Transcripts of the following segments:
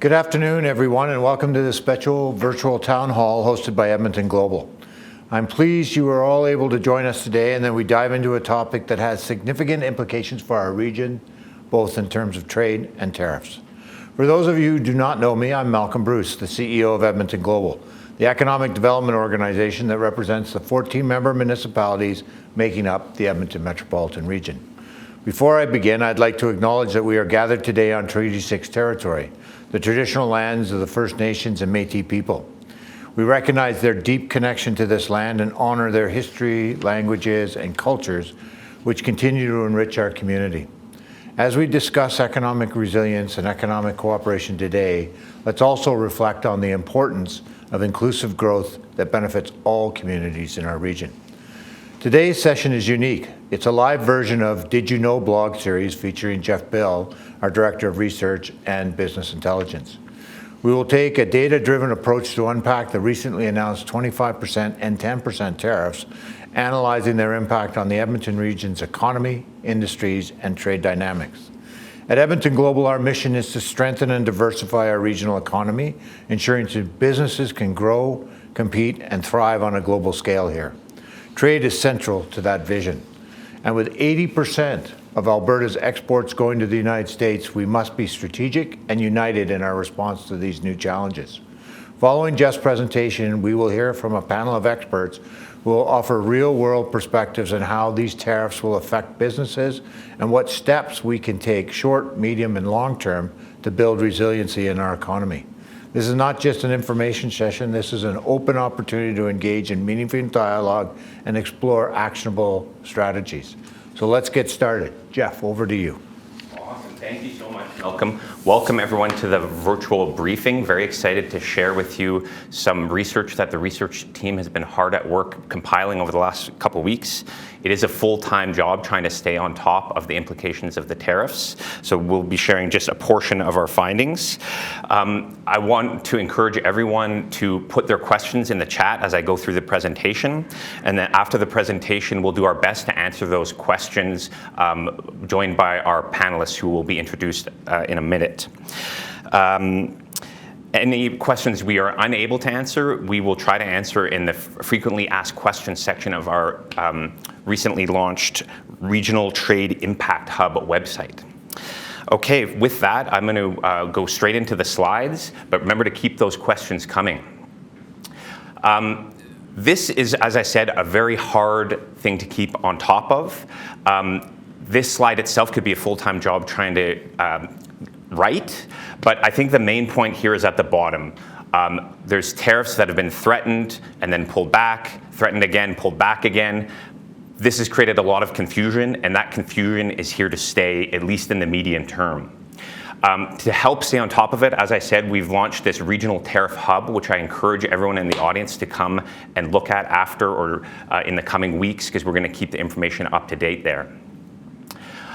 Good afternoon, everyone, and welcome to this special virtual town hall hosted by Edmonton Global. I'm pleased you are all able to join us today, and then we dive into a topic that has significant implications for our region, both in terms of trade and tariffs. For those of you who do not know me, I'm Malcolm Bruce, the CEO of Edmonton Global, the economic development organization that represents the 14-member municipalities making up the Edmonton metropolitan region. Before I begin, I'd like to acknowledge that we are gathered today on Treaty 6 territory, the traditional lands of the First Nations and Métis people. We recognize their deep connection to this land and honor their history, languages, and cultures, which continue to enrich our community. As we discuss economic resilience and economic cooperation today, let's also reflect on the importance of inclusive growth that benefits all communities in our region. Today's session is unique. It's a live version of Did You Know blog series featuring Jeff Bill, our Director of Research and Business Intelligence. We will take a data-driven approach to unpack the recently announced 25% and 10% tariffs, analyzing their impact on the Edmonton region's economy, industries, and trade dynamics. At Edmonton Global, our mission is to strengthen and diversify our regional economy, ensuring that businesses can grow, compete, and thrive on a global scale here. Trade is central to that vision. And with 80% of Alberta's exports going to the United States, we must be strategic and united in our response to these new challenges. Following Jeff's presentation, we will hear from a panel of experts who will offer real-world perspectives on how these tariffs will affect businesses and what steps we can take short, medium, and long term to build resiliency in our economy. This is not just an information session, this is an open opportunity to engage in meaningful dialogue and explore actionable strategies. So let's get started. Jeff, over to you. Awesome, thank you so much, Malcolm. Welcome everyone to the virtual briefing. Very excited to share with you some research that the research team has been hard at work compiling over the last couple of weeks. It is a full-time job trying to stay on top of the implications of the tariffs. So we'll be sharing just a portion of our findings. I want to encourage everyone to put their questions in the chat as I go through the presentation. And then after the presentation, we'll do our best to answer those questions, joined by our panelists who will be introduced in a minute. Any questions we are unable to answer, we will try to answer in the frequently asked questions section of our recently launched Regional Trade Impact Hub website. Okay, with that, I'm going to go straight into the slides, but remember to keep those questions coming. This is, as I said, a very hard thing to keep on top of. This slide itself could be a full-time job trying to write, but I think the main point here is at the bottom. There's tariffs that have been threatened and then pulled back, threatened again, pulled back again. This has created a lot of confusion, and that confusion is here to stay, at least in the medium term. To help stay on top of it, as I said, we've launched this regional tariff hub, which I encourage everyone in the audience to come and look at after or in the coming weeks, because we're going to keep the information up to date there.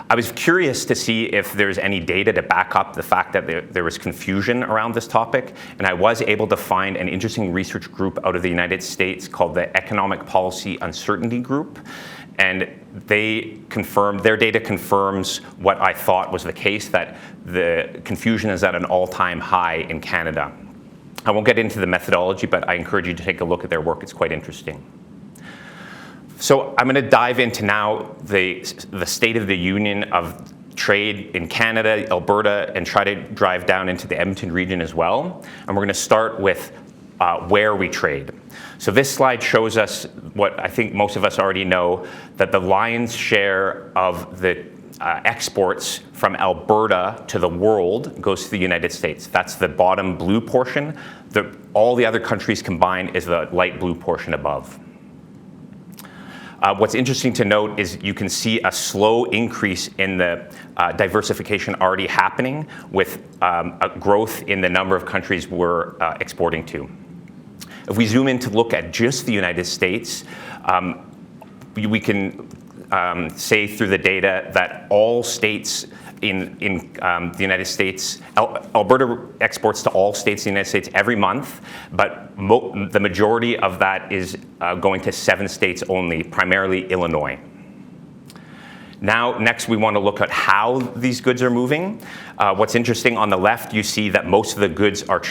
I was curious to see if there's any data to back up the fact that there was confusion around this topic, and I was able to find an interesting research group out of the United States called the Economic Policy Uncertainty Group, and their data confirms what I thought was the case, that the confusion is at an all-time high in Canada. I won't get into the methodology, but I encourage you to take a look at their work. It's quite interesting. So I'm going to dive into now the state of the union of trade in Canada, Alberta, and try to drive down into the Edmonton region as well. And we're going to start with where we trade. So this slide shows us what I think most of us already know, that the lion's share of the exports from Alberta to the world goes to the United States. That's the bottom blue portion. All the other countries combined is the light blue portion above. What's interesting to note is you can see a slow increase in the diversification already happening with a growth in the number of countries we're exporting to. If we zoom in to look at just the United States, we can say through the data that all states in the United States, Alberta exports to all states in the United States every month, but the majority of that is going to 7 states only, primarily Illinois. Next, we want to look at how these goods are moving. What's interesting, on the left, you see that most of the goods are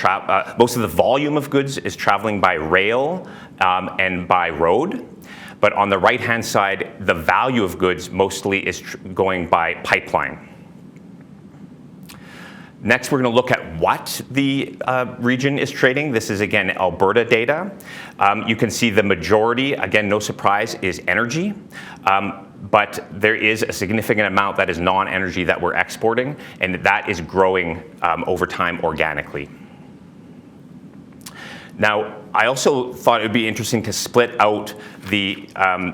most of the volume of goods is traveling by rail and by road. But on the right-hand side, the value of goods mostly is going by pipeline. Next, we're going to look at what the region is trading. This is, again, Alberta data. You can see the majority, again, no surprise, is energy. But there is a significant amount that is non-energy that we're exporting, and that is growing over time organically. Now, I also thought it would be interesting to split out the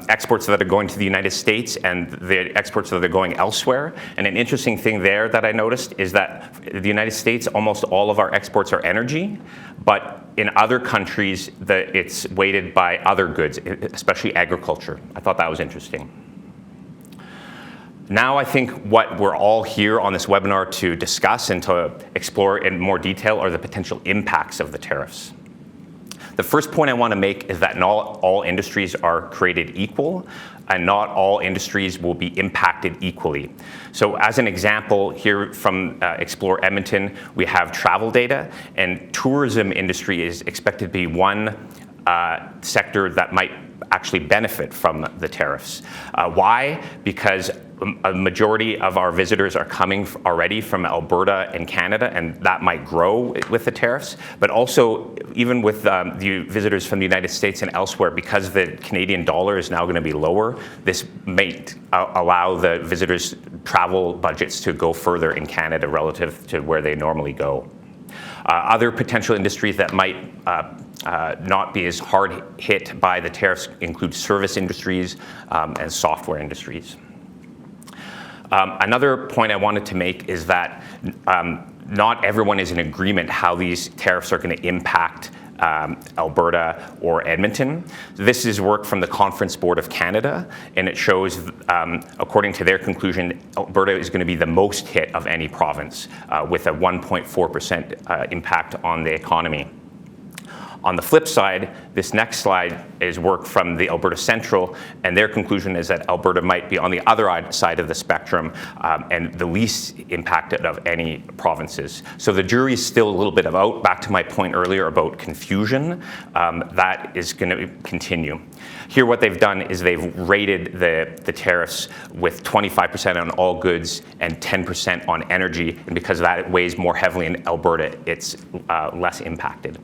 exports that are going to the United States and the exports that are going elsewhere. And an interesting thing there that I noticed is that the United States, almost all of our exports are energy, but in other countries, it's weighted by other goods, especially agriculture. I thought that was interesting. Now I think what we're all here on this webinar to discuss and to explore in more detail are the potential impacts of the tariffs. The first point I want to make is that not all industries are created equal, and not all industries will be impacted equally. So as an example, here from Explore Edmonton, we have travel data, and tourism industry is expected to be one sector that might actually benefit from the tariffs. Why? Because a majority of our visitors are coming already from Alberta and Canada, and that might grow with the tariffs. But also, even with the visitors from the United States and elsewhere, because the Canadian dollar is now going to be lower, this may allow the visitors' travel budgets to go further in Canada relative to where they normally go. Other potential industries that might not be as hard hit by the tariffs include service industries and software industries. Another point I wanted to make is that not everyone is in agreement how these tariffs are going to impact Alberta or Edmonton. This is work from the Conference Board of Canada, and it shows, according to their conclusion, Alberta is going to be the most hit of any province, with a 1.4% impact on the economy. On the flip side, this next slide is work from the Alberta Central, and their conclusion is that Alberta might be on the other side of the spectrum and the least impacted of any provinces. So the jury is still a little bit out. Back to my point earlier about confusion, that is going to continue. Here what they've done is they've rated the tariffs with 25% on all goods and 10% on energy, and because that it weighs more heavily in Alberta, it's less impacted.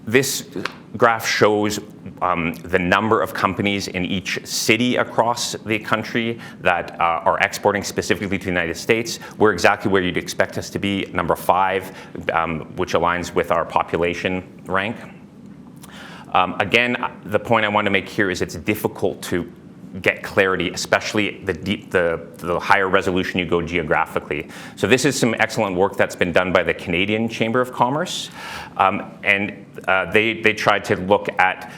This graph shows the number of companies in each city across the country that are exporting specifically to the United States. We're exactly where you'd expect us to be, number 5, which aligns with our population rank. Again, the point I want to make here is it's difficult to get clarity, especially the higher resolution you go geographically. So this is some excellent work that's been done by the Canadian Chamber of Commerce, and they tried to look at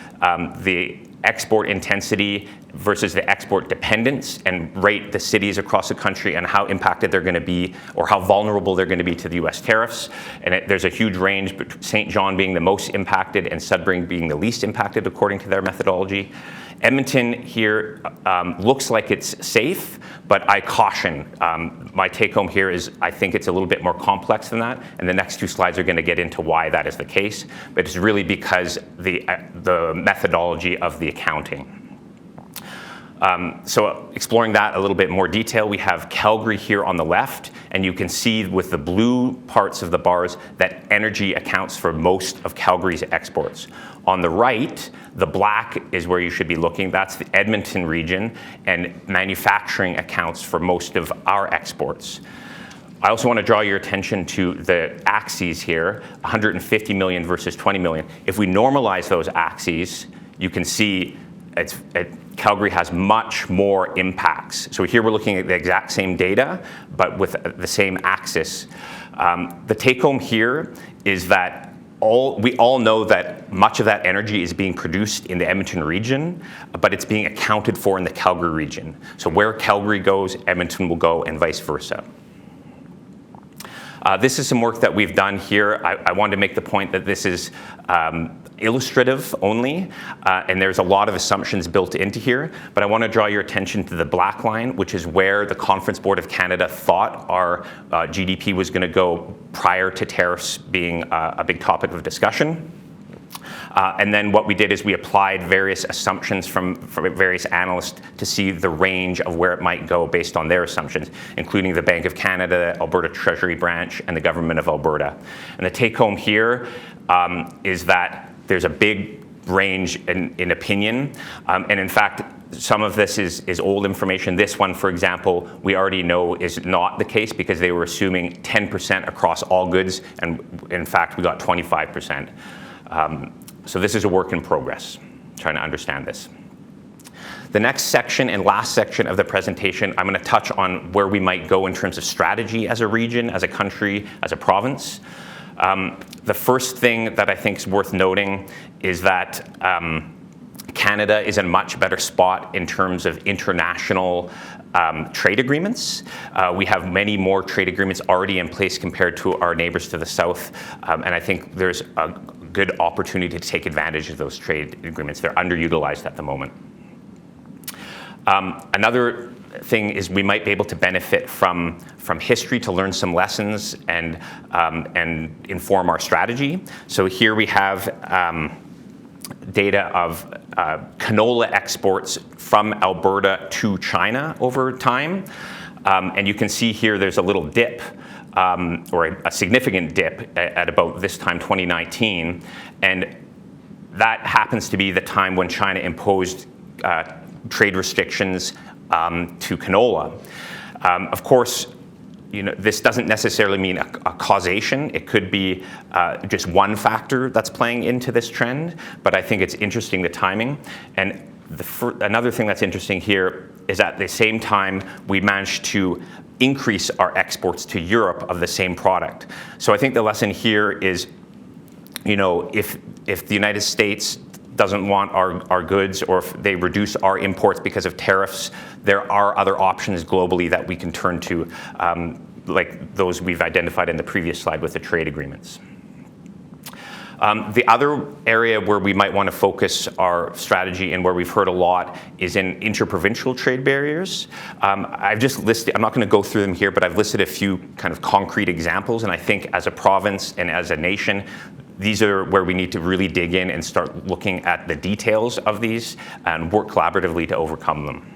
the export intensity versus the export dependence and rate the cities across the country and how impacted they're going to be or how vulnerable they're going to be to the US tariffs. And there's a huge range, St. John being the most impacted and Sudbury being the least impacted according to their methodology. Edmonton here looks like it's safe, but I caution. My take home here is I think it's a little bit more complex than that, and the next 2 slides are going to get into why that is the case, but it's really because the methodology of the accounting. So exploring that a little bit more detail, we have Calgary here on the left, and you can see with the blue parts of the bars that energy accounts for most of Calgary's exports. On the right, the black is where you should be looking. That's the Edmonton region, and manufacturing accounts for most of our exports. I also want to draw your attention to the axes here, 150 million versus 20 million. If we normalize those axes, you can see Calgary has much more impacts. So here we're looking at the exact same data, but with the same axis. The take home here is that we all know that much of that energy is being produced in the Edmonton region, but it's being accounted for in the Calgary region. So where Calgary goes, Edmonton will go, and vice versa. This is some work that we've done here. I wanted to make the point that this is illustrative only, and there's a lot of assumptions built into here, but I want to draw your attention to the black line, which is where the Conference Board of Canada thought our GDP was going to go prior to tariffs being a big topic of discussion. And then what we did is we applied various assumptions from various analysts to see the range of where it might go based on their assumptions, including the Bank of Canada, Alberta Treasury Branch, and the Government of Alberta. And the take home here is that there's a big range in opinion. And in fact, some of this is old information. This one, for example, we already know is not the case because they were assuming 10% across all goods, and in fact, we got 25%. So this is a work in progress, trying to understand this. The next section and last section of the presentation, I'm going to touch on where we might go in terms of strategy as a region, as a country, as a province. The first thing that I think is worth noting is that Canada is in a much better spot in terms of international trade agreements. We have many more trade agreements already in place compared to our neighbors to the south, and I think there's a good opportunity to take advantage of those trade agreements. They're underutilized at the moment. Another thing is we might be able to benefit from history to learn some lessons and inform our strategy. So here we have data of canola exports from Alberta to China over time. And you can see here there's a little dip, or a significant dip at about this time, 2019. And that happens to be the time when China imposed trade restrictions to canola. Of course, this doesn't necessarily mean a causation. It could be just one factor that's playing into this trend, but I think it's interesting, the timing. And another thing that's interesting here is at the same time, we managed to increase our exports to Europe of the same product. So I think the lesson here is, if the United States doesn't want our goods, or if they reduce our imports because of tariffs, there are other options globally that we can turn to, like those we've identified in the previous slide with the trade agreements. The other area where we might want to focus our strategy and where we've heard a lot is in interprovincial trade barriers. I've just listed, I'm not going to go through them here, but I've listed a few kind of concrete examples, and I think as a province and as a nation, these are where we need to really dig in and start looking at the details of these and work collaboratively to overcome them.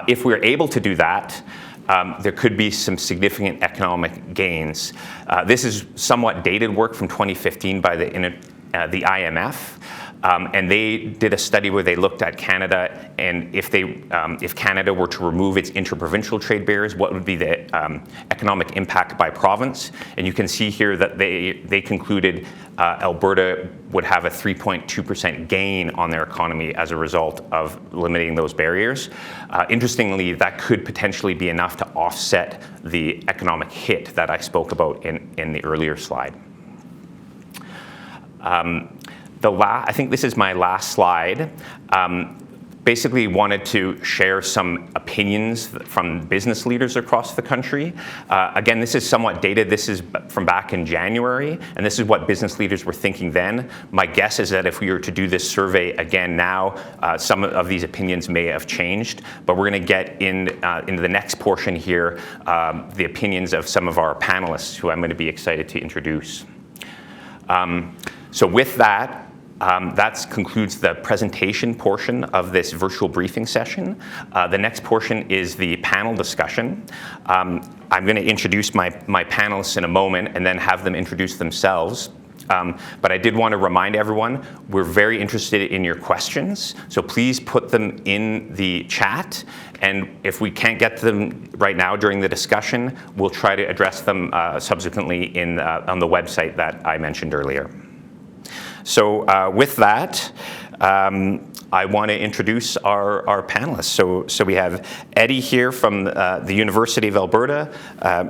If we're able to do that, there could be some significant economic gains. This is somewhat dated work from 2015 by the IMF. And they did a study where they looked at Canada, and if Canada were to remove its interprovincial trade barriers, what would be the economic impact by province? And you can see here that they concluded Alberta would have a 3.2% gain on their economy as a result of limiting those barriers. Interestingly, that could potentially be enough to offset the economic hit that I spoke about in the earlier slide. I think this is my last slide. Basically wanted to share some opinions from business leaders across the country. Again, this is somewhat dated. This is from back in January, and this is what business leaders were thinking then. My guess is that if we were to do this survey again now, some of these opinions may have changed, but we're going to get into the next portion here, the opinions of some of our panelists who I'm going to be excited to introduce. So with that, that concludes the presentation portion of this virtual briefing session. The next portion is the panel discussion. I'm going to introduce my panelists in a moment and then have them introduce themselves. But I did want to remind everyone, we're very interested in your questions, so please put them in the chat. And if we can't get to them right now during the discussion, we'll try to address them subsequently on the website that I mentioned earlier. So with that, I want to introduce our panelists. So we have Eddie here from the University of Alberta,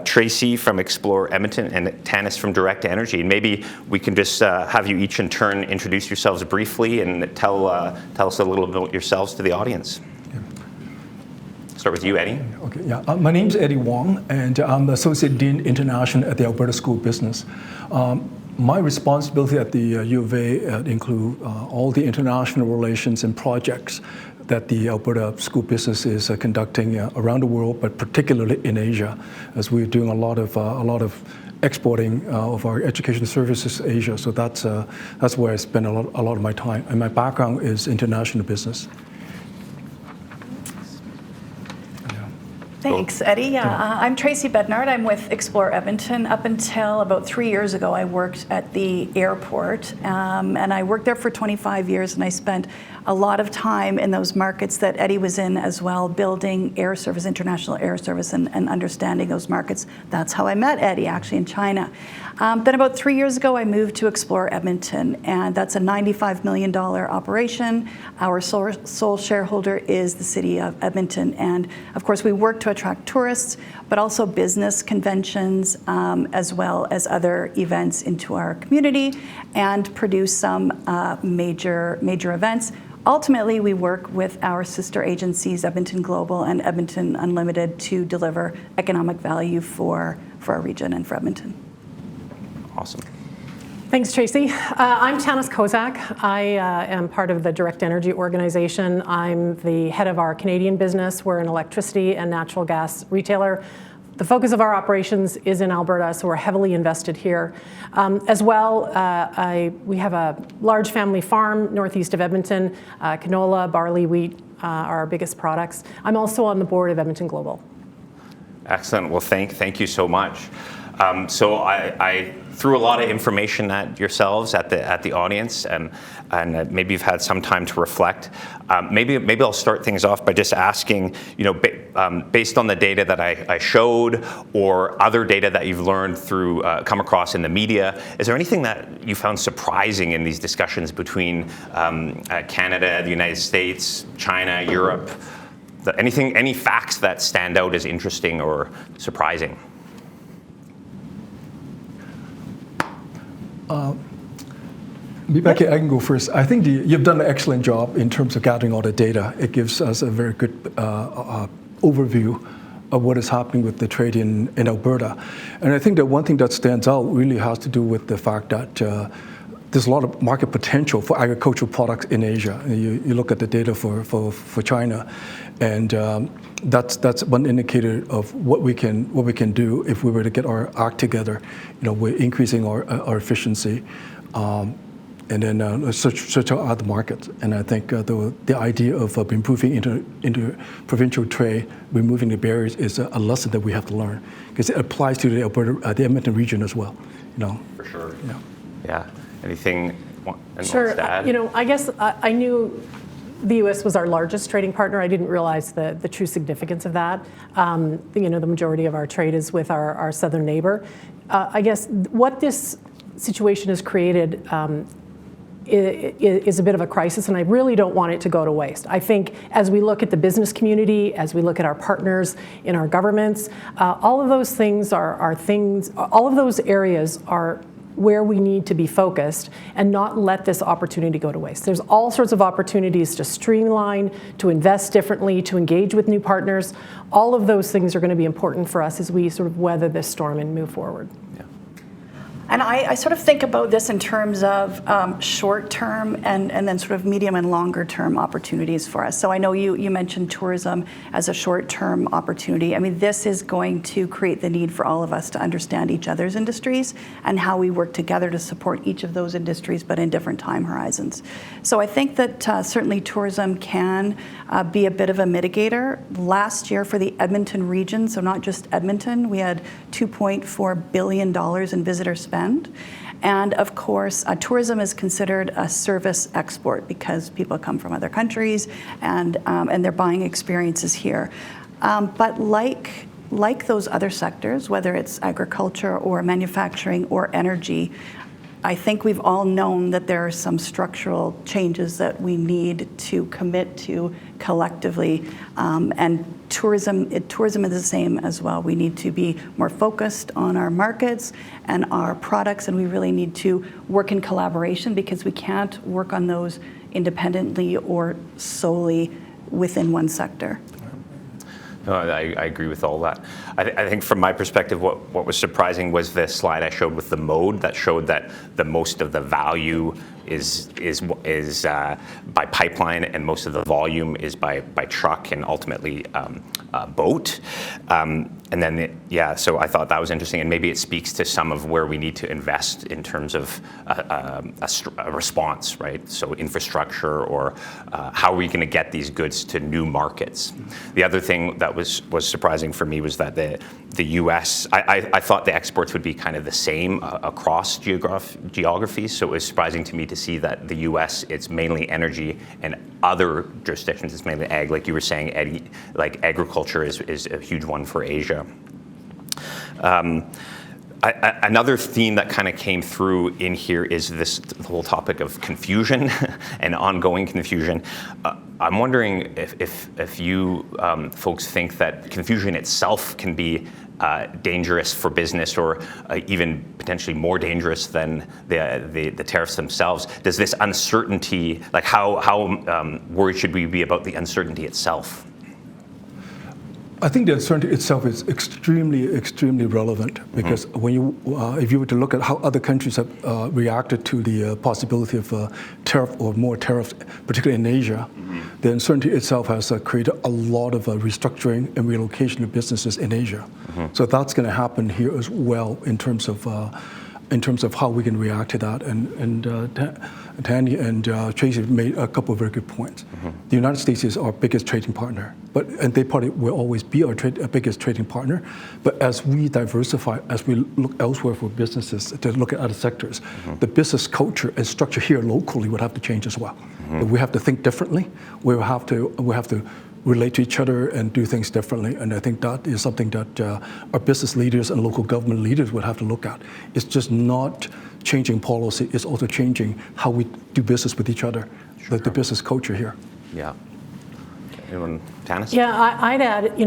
Tracy from Explore Edmonton, and Tanis from Direct Energy. And maybe we can just have you each in turn introduce yourselves briefly and tell us a little about yourselves to the audience. Start with you, Eddie. Okay, yeah. My name is Eddie Wong, and I'm the Associate Dean International at the Alberta School of Business. My responsibility at the U of A include all the international relations and projects that the Alberta School Business is conducting around the world, but particularly in Asia, as we're doing a lot of exporting of our education services to Asia. So that's where I spend a lot of my time. And my background is international business. Thanks, Eddie. Yeah, I'm Tracy Bednard. I'm with Explore Edmonton. Up until about 3 years ago, I worked at the airport, and I worked there for 25 years, and I spent a lot of time in those markets that Eddie was in as well, building air service, international air service, and understanding those markets. That's how I met Eddie, actually, in China. Then about 3 years ago, I moved to Explore Edmonton, and that's a $95 million operation. Our sole shareholder is the city of Edmonton, and of course, we work to attract tourists, but also business conventions, as well as other events into our community, and produce some major events. Ultimately, we work with our sister agencies, Edmonton Global and Edmonton Unlimited, to deliver economic value for our region and for Edmonton. Awesome. Thanks, Tracy. I'm Tanis Kozak. I am part of the Direct Energy organization. I'm the head of our Canadian business. We're an electricity and natural gas retailer. The focus of our operations is in Alberta, so we're heavily invested here. As well, we have a large family farm northeast of Edmonton. Canola, barley, wheat are our biggest products. I'm also on the board of Edmonton Global. Excellent. Well, thank you so much. So I threw a lot of information at yourselves, at the audience, and maybe you've had some time to reflect. Maybe I'll start things off by just asking, based on the data that I showed, or other data that you've learned through come across in the media, is there anything that you found surprising in these discussions between Canada, the United States, China, Europe? Any facts that stand out as interesting or surprising? Maybe I can go first. I think you've done an excellent job in terms of gathering all the data. It gives us a very good overview of what is happening with the trade in Alberta. And I think that one thing that stands out really has to do with the fact that there's a lot of market potential for agricultural products in Asia. You look at the data for China, and that's one indicator of what we can do if we were to get our act together. We're increasing our efficiency, and then search out other markets. And I think the idea of improving inter-provincial trade, removing the barriers, is a lesson that we have to learn, because it applies to the Edmonton region as well. For sure. Yeah. Anything? Sure. I guess I knew the U.S. was our largest trading partner. I didn't realize the true significance of that. The majority of our trade is with our southern neighbor. I guess what this situation has created is a bit of a crisis, and I really don't want it to go to waste. I think as we look at the business community, as we look at our partners in our governments, all of those things are things, all of those areas are where we need to be focused and not let this opportunity go to waste. There's all sorts of opportunities to streamline, to invest differently, to engage with new partners. All of those things are going to be important for us as we sort of weather this storm and move forward. And I sort of think about this in terms of short-term and then sort of medium and longer-term opportunities for us. So I know you mentioned tourism as a short-term opportunity. I mean, this is going to create the need for all of us to understand each other's industries and how we work together to support each of those industries, but in different time horizons. So I think that certainly tourism can be a bit of a mitigator. Last year for the Edmonton region, so not just Edmonton, we had $2.4 billion in visitor spend. And of course, tourism is considered a service export because people come from other countries and they're buying experiences here. But like those other sectors, whether it's agriculture or manufacturing or energy, I think we've all known that there are some structural changes that we need to commit to collectively, and tourism is the same as well. We need to be more focused on our markets and our products, and we really need to work in collaboration because we can't work on those independently or solely within one sector. No, I agree with all that. I think from my perspective, what was surprising was the slide I showed with the mode that showed that the most of the value is by pipeline and most of the volume is by truck and ultimately boat. And then, so I thought that was interesting, and maybe it speaks to some of where we need to invest in terms of a response, right? So infrastructure, or how are we going to get these goods to new markets? The other thing that was surprising for me was that the U.S., I thought the exports would be kind of the same across geographies, so it was surprising to me to see that the U.S., it's mainly energy, and other jurisdictions, it's mainly ag, like you were saying, Eddie, like agriculture is a huge one for Asia. Another theme that kind of came through in here is the whole topic of confusion and ongoing confusion. I'm wondering if you folks think that confusion itself can be dangerous for business, or even potentially more dangerous than the tariffs themselves. Does this uncertainty, like how worried should we be about the uncertainty itself? I think the uncertainty itself is extremely relevant, because when you, if you were to look at how other countries have reacted to the possibility of tariff or more tariffs, particularly in Asia, the uncertainty itself has created a lot of restructuring and relocation of businesses in Asia. So that's going to happen here as well in terms of how we can react to that. And Tanny and Tracy made a couple of very good points. The United States is our biggest trading partner, and they probably will always be our biggest trading partner. But as we diversify, as we look elsewhere for businesses to look at other sectors, the business culture and structure here locally would have to change as well. We have to think differently. We have to relate to each other and do things differently. And I think that is something that our business leaders and local government leaders would have to look at. It's just not changing policy, it's also changing how we do business with each other, the business culture here. Yeah. Anyone, Tanis? Yeah, I'd add,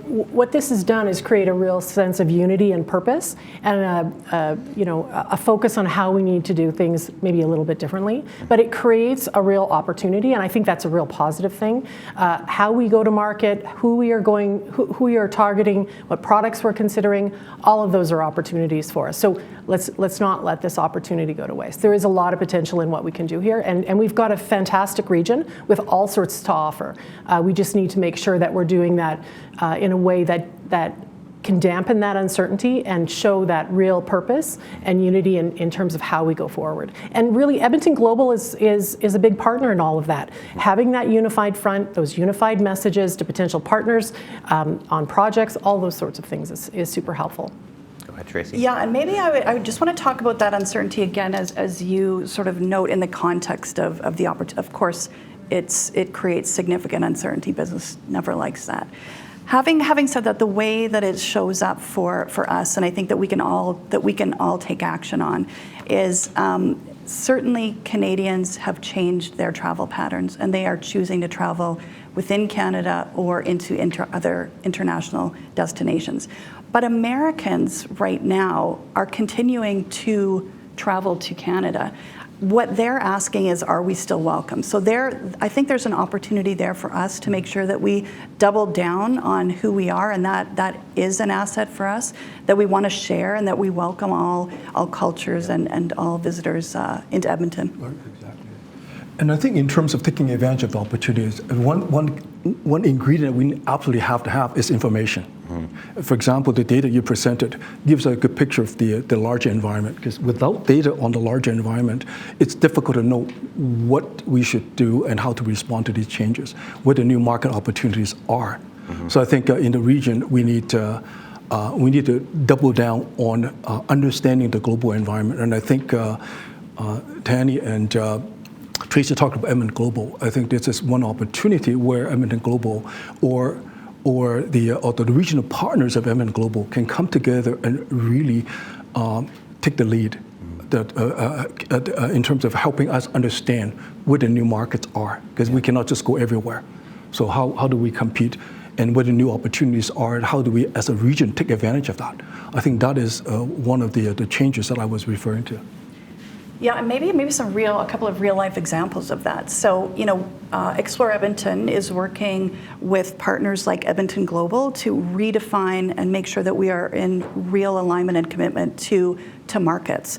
what this has done is create a real sense of unity and purpose, and a focus on how we need to do things maybe a little bit differently. But it creates a real opportunity, and I think that's a real positive thing. How we go to market, who we are targeting, what products we're considering, all of those are opportunities for us. So let's not let this opportunity go to waste. There is a lot of potential in what we can do here, and we've got a fantastic region with all sorts to offer. We just need to make sure that we're doing that in a way that can dampen that uncertainty and show that real purpose and unity in terms of how we go forward. And really, Edmonton Global is a big partner in all of that. Having that unified front, those unified messages to potential partners on projects, all those sorts of things is super helpful. Go ahead, Tracy. Yeah, and maybe I would just want to talk about that uncertainty again, as you sort of note in the context of the opportunity. Of course, it creates significant uncertainty. Business never likes that. Having said that, the way that it shows up for us, and I think that we can all take action on, is certainly Canadians have changed their travel patterns, and they are choosing to travel within Canada or into other international destinations. But Americans right now are continuing to travel to Canada. What they're asking is, are we still welcome? So I think there's an opportunity there for us to make sure that we double down on who we are, and that is an asset for us, that we want to share, and that we welcome all cultures and all visitors into Edmonton. Right, exactly. And I think in terms of taking advantage of the opportunities, one ingredient we absolutely have to have is information. For example, the data you presented gives a good picture of the larger environment, because without data on the larger environment, it's difficult to know what we should do and how to respond to these changes, what the new market opportunities are. So I think in the region, we need to double down on understanding the global environment. And I think Tanny and Tracy talked about Edmonton Global. I think this is one opportunity where Edmonton Global or the regional partners of Edmonton Global can come together and really take the lead in terms of helping us understand where the new markets are, because we cannot just go everywhere. So how do we compete, and what the new opportunities are, and how do we as a region take advantage of that? I think that is one of the changes that I was referring to. Yeah, and maybe a couple of real life examples of that. So, Explore Edmonton is working with partners like Edmonton Global to redefine and make sure that we are in real alignment and commitment to markets.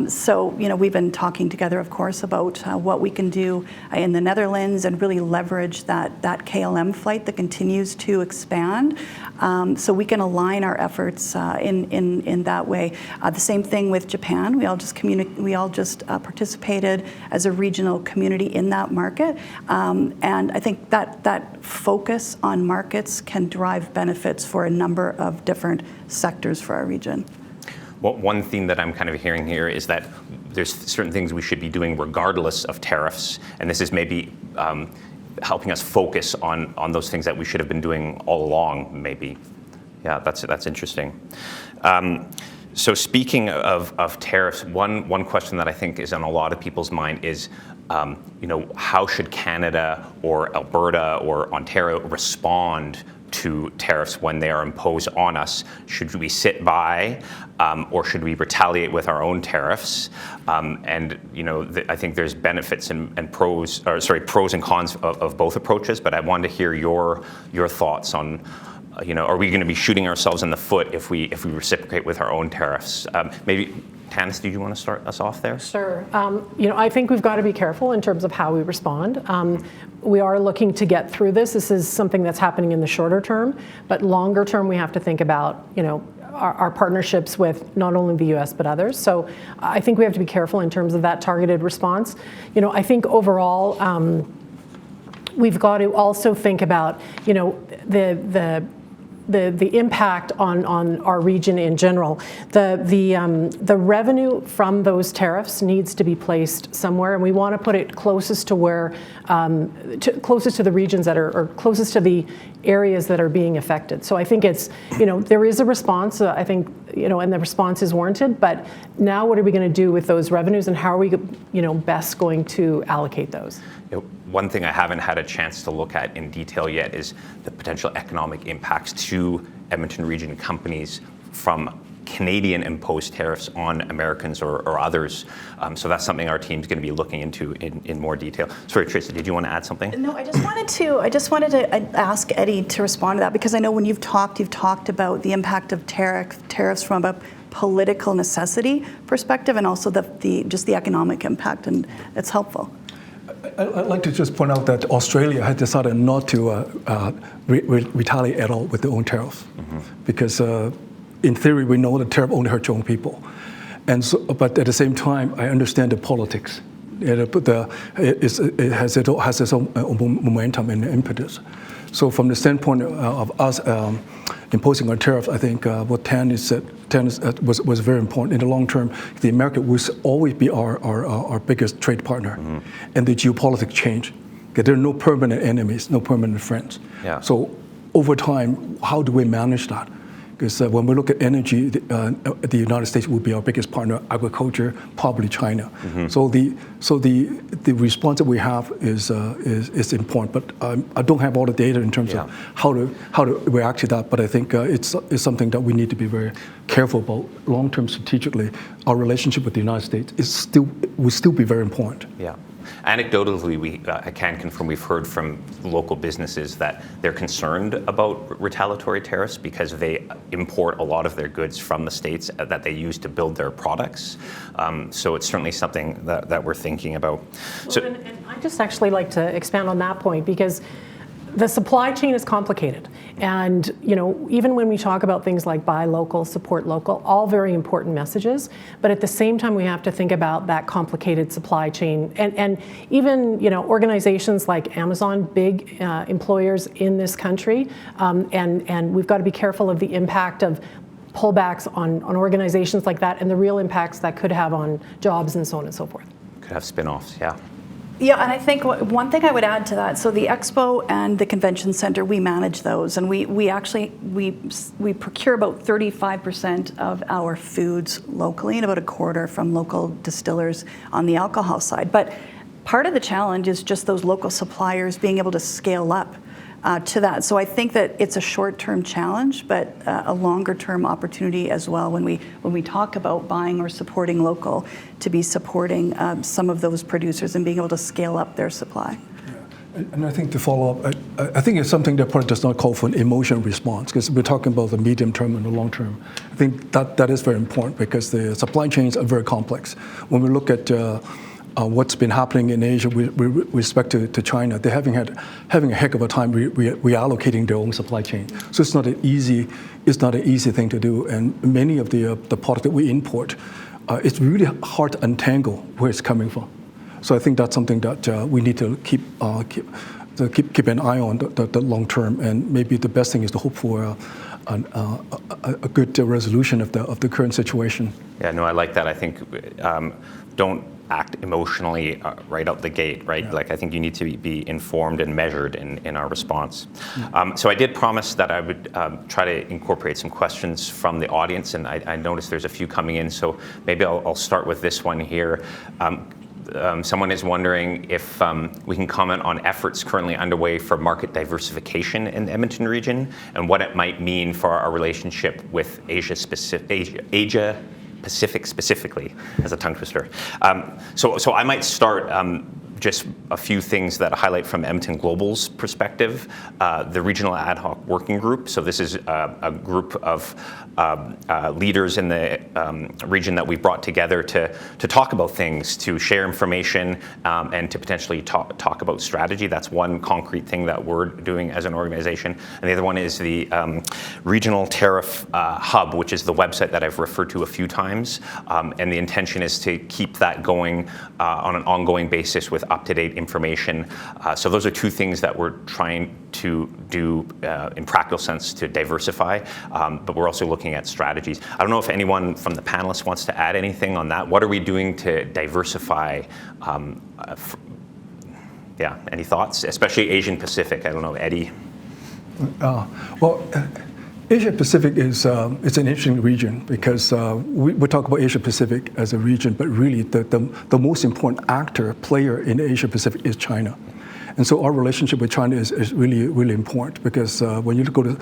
So, we've been talking together, of course, about what we can do in the Netherlands and really leverage that KLM flight that continues to expand, so we can align our efforts in that way. The same thing with Japan. We all just participated as a regional community in that market, and I think that focus on markets can drive benefits for a number of different sectors for our region. Well, one theme that I'm kind of hearing here is that there's certain things we should be doing regardless of tariffs, and this is maybe helping us focus on those things that we should have been doing all along, maybe. Yeah, that's interesting. So speaking of tariffs, one question that I think is on a lot of people's mind is, how should Canada or Alberta or Ontario respond to tariffs when they are imposed on us? Should we sit by, or should we retaliate with our own tariffs? I think there's benefits and pros and cons of both approaches. But I wanted to hear your thoughts on, are we going to be shooting ourselves in the foot if we reciprocate with our own tariffs? Maybe. Tanis, do you want to start us off there? Sure. I think we've got to be careful in terms of how we respond. We are looking to get through this. This is something that's happening in the shorter term, but longer term, we have to think about, our partnerships with not only the U.S. but others. So I think we have to be careful in terms of that targeted response. I think overall, we've got to also think about, the impact on our region in general. The revenue from those tariffs needs to be placed somewhere, and we want to put it closest to where, closest to the regions that are, or closest to the areas that are being affected. So I think it's, there is a response, I think, and the response is warranted, but now what are we going to do with those revenues, and how are we, best going to allocate those? One thing I haven't had a chance to look at in detail yet is the potential economic impacts to Edmonton region companies from Canadian imposed tariffs on Americans or others. So that's something our team's going to be looking into in more detail. Sorry, Tracy, did you want to add something? No, I just wanted to ask Eddie to respond to that, because I know when you've talked about the impact of tariffs from a political necessity perspective, and also just the economic impact, and it's helpful. I'd like to just point out that Australia has decided not to retaliate at all with their own tariffs, because in theory we know that tariff only hurts your own people, and so, but at the same time I understand the politics. It has its own momentum and impetus. So from the standpoint of us imposing our tariffs, I think what Tanis said was very important. In the long term, the America will always be our biggest trade partner, and the geopolitics change. Okay, there are no permanent enemies, no permanent friends. Yeah. So over time, how do we manage that? Because when we look at energy, the United States will be our biggest partner. Agriculture, probably China. So the response that we have is important. But I don't have all the data in terms of how to react to that. But I think it's something that we need to be very careful about. Long term, strategically, our relationship with the United States will still be very important. Yeah. Anecdotally, I can confirm we've heard from local businesses that they're concerned about retaliatory tariffs because they import a lot of their goods from the States that they use to build their products. So it's certainly something that we're thinking about. Well, and I'd just actually like to expand on that point, because the supply chain is complicated. And even when we talk about things like buy local, support local, all very important messages. But at the same time, we have to think about that complicated supply chain. And even organizations like Amazon, big employers in this country, and we've got to be careful of the impact of pullbacks on organizations like that, and the real impacts that could have on jobs and so on and so forth. Could have spin-offs, yeah. Yeah, and I think one thing I would add to that, so the Expo and the Convention Center, we manage those, and we actually procure about 35% of our foods locally and about a quarter from local distillers on the alcohol side. But part of the challenge is just those local suppliers being able to scale up to that. So I think that it's a short-term challenge, but a longer-term opportunity as well when we talk about buying or supporting local, to be supporting some of those producers and being able to scale up their supply. And I think to follow up, I think it's something that probably does not call for an emotional response, because we're talking about the medium term and the long term. I think that is very important because the supply chains are very complex. When we look at what's been happening in Asia with respect to China, they're having a heck of a time reallocating their own supply chain. So it's not an easy thing to do. And many of the product that we import, it's really hard to untangle where it's coming from. So I think that's something that we need to keep an eye on the long term, and maybe the best thing is to hope for a good resolution of the current situation. Yeah, no, I like that. I think don't act emotionally right out the gate, right? Yeah. Like I think you need to be informed and measured in our response. Mm-hmm. So I did promise that I would try to incorporate some questions from the audience, and I noticed there's a few coming in, so maybe I'll start with this one here. Someone is wondering if we can comment on efforts currently underway for market diversification in the Edmonton region and what it might mean for our relationship with Asia Pacific specifically, as a tongue twister. So I might start just a few things that highlight from Edmonton Global's perspective. The Regional Ad Hoc Working Group, so this is a group of leaders in the region that we've brought together to talk about things, to share information, and to potentially talk about strategy. That's one concrete thing that we're doing as an organization. And the other one is the Regional Tariff Hub, which is the website that I've referred to a few times. And the intention is to keep that going on an ongoing basis with up-to-date information. So those are two things that we're trying to do in practical sense to diversify, but we're also looking at strategies. I don't know if anyone from the panelists wants to add anything on that. What are we doing to diversify? Any thoughts? Especially Asian Pacific. I don't know, Eddie. Asia Pacific is it's an interesting region because we talk about Asia Pacific as a region, but really the most important player in Asia Pacific is China. And so our relationship with China is really, really important because when you go to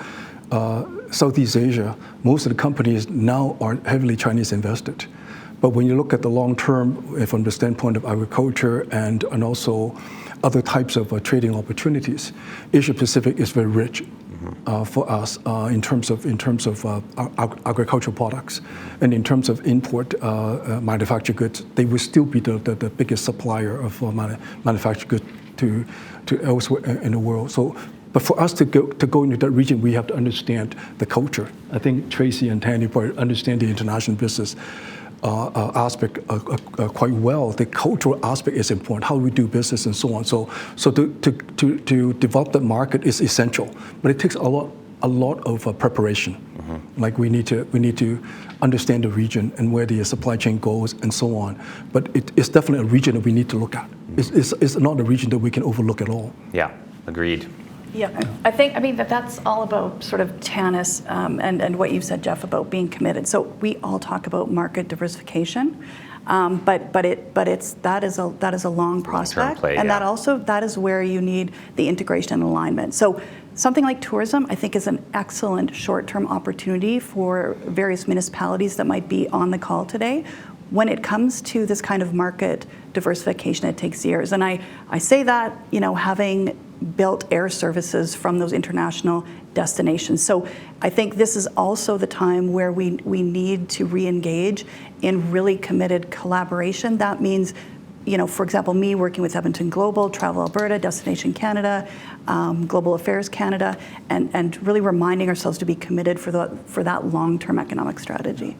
Southeast Asia, most of the companies now are heavily Chinese invested. But when you look at the long term, from the standpoint of agriculture and also other types of trading opportunities, Asia Pacific is very rich. For us in terms of agricultural products, and in terms of import manufactured goods, they will still be the biggest supplier of manufactured goods to elsewhere in the world. So, but for us to go into that region, we have to understand the culture. I think Tracy and Tanny probably understand the international business aspect quite well. The cultural aspect is important, how we do business and so on. So to develop that market is essential, but it takes a lot of preparation. Mm-hmm. Like we need to understand the region and where the supply chain goes and so on. But it's definitely a region that we need to look at. It's not a region that we can overlook at all. Yeah, agreed. Yeah, I mean that's all about sort of TANIS and what you've said, Jeff, about being committed. So we all talk about market diversification, but that is a long prospect, and that is where you need the integration and alignment. So something like tourism, I think, is an excellent short-term opportunity for various municipalities that might be on the call today. When it comes to this kind of market diversification, it takes years, and I say that having built air services from those international destinations. So I think this is also the time where we need to re-engage in really committed collaboration. That means, for example, me working with Edmonton Global, Travel Alberta, Destination Canada, Global Affairs Canada, and really reminding ourselves to be committed for that long-term economic strategy.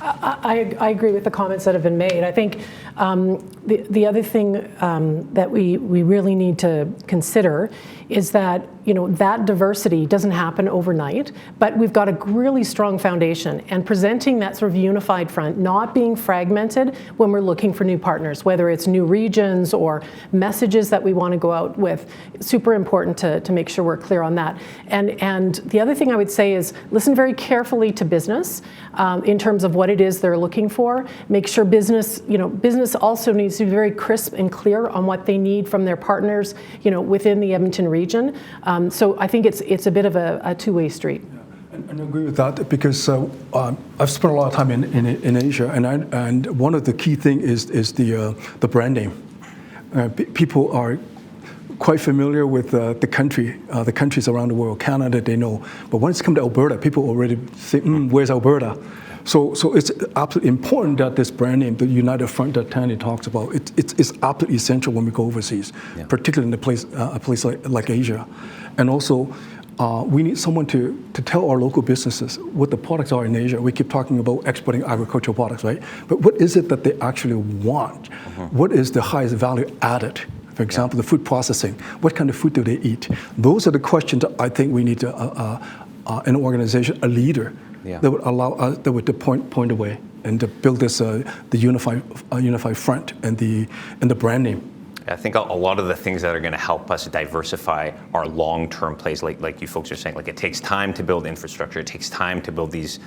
I agree with the comments that have been made. I think the other thing that we really need to consider is that that diversity doesn't happen overnight, but we've got a really strong foundation, and presenting that sort of unified front, not being fragmented when we're looking for new partners, whether it's new regions or messages that we want to go out with. Super important to make sure we're clear on that. And the other thing I would say is listen very carefully to business in terms of what it is they're looking for. Make sure business also needs to be very crisp and clear on what they need from their partners, within the Edmonton region. So I think it's a bit of a two-way street. Yeah. And I agree with that because I've spent a lot of time in Asia, and one of the key things is the brand name. People are quite familiar with the countries around the world. Canada, they know. But when it's come to Alberta, people already say, where's Alberta? So it's absolutely important that this brand name, the United Front that Tanya talks about, it's absolutely essential when we go overseas, particularly in a place like Asia. And also, we need someone to tell our local businesses what the products are in Asia. We keep talking about exporting agricultural products, right? But what is it that they actually want? What is the highest value added? For example, the food processing. What kind of food do they eat? Those are the questions that I think we need an organization, a leader, that would allow us, that would point the way and to build this the unified front and the brand name. I think a lot of the things that are going to help us diversify our long-term plays, like you folks are saying, like it takes time to build infrastructure, it takes time to build these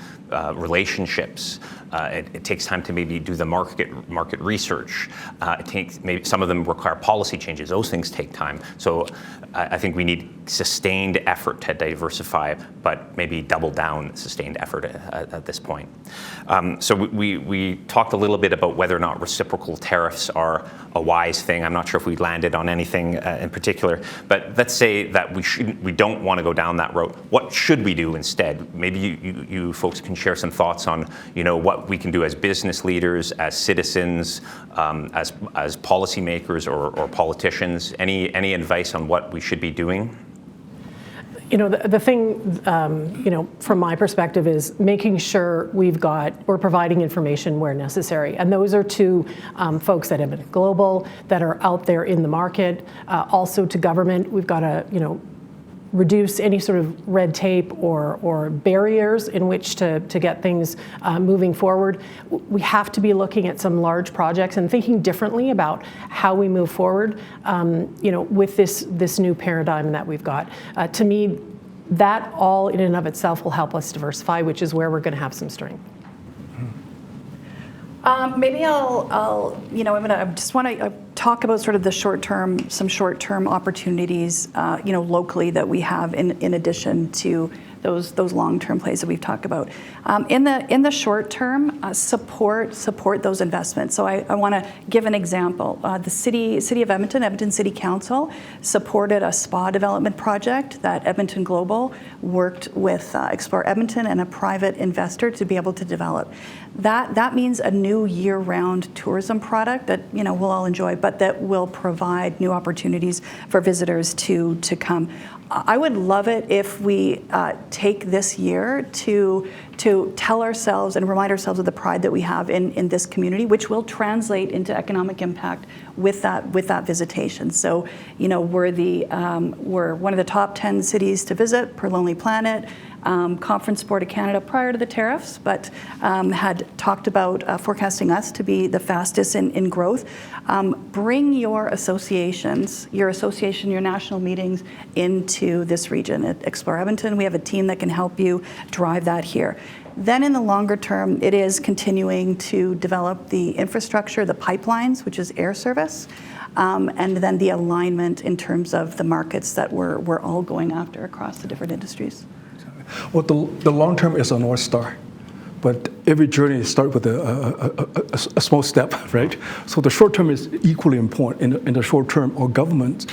relationships, it takes time to maybe do the market research. It takes, maybe some of them require policy changes. Those things take time. So I think we need sustained effort to diversify, but maybe double down sustained effort at this point. So we talked a little bit about whether or not reciprocal tariffs are a wise thing. I'm not sure if we landed on anything in particular, but let's say that we don't want to go down that road. What should we do instead? Maybe you folks can share some thoughts on, what we can do as business leaders, as citizens, as policymakers or politicians. Any advice on what we should be doing? The thing, from my perspective is making sure we're providing information where necessary. And those are to folks at Edmonton Global that are out there in the market, also to government. We've got to, reduce any sort of red tape or barriers in which to get things moving forward. We have to be looking at some large projects and thinking differently about how we move forward, with this new paradigm that we've got. To me, that all in and of itself will help us diversify, which is where we're going to have some strength. Maybe I just want to talk about sort of some short-term opportunities, locally that we have in addition to those long-term plays that we've talked about. In the short term, support those investments. So I want to give an example. The city of Edmonton City Council supported a spa development project that Edmonton Global worked with Explore Edmonton and a private investor to be able to develop. That means a new year-round tourism product that we'll all enjoy, but that will provide new opportunities for visitors to come. I would love it if we take this year to tell ourselves and remind ourselves of the pride that we have in this community, which will translate into economic impact with that visitation. So, we're one of the top 10 cities to visit per Lonely Planet. Conference Board of Canada prior to the tariffs, but had talked about forecasting us to be the fastest in growth. Bring your associations, your national meetings into this region. At Explore Edmonton, we have a team that can help you drive that here. Then in the longer term, it is continuing to develop the infrastructure, the pipelines, which is air service, and then the alignment in terms of the markets that we're all going after across the different industries. Well, the long term is a North Star, but every journey starts with a small step, right? So the short term is equally important. In the short term, our government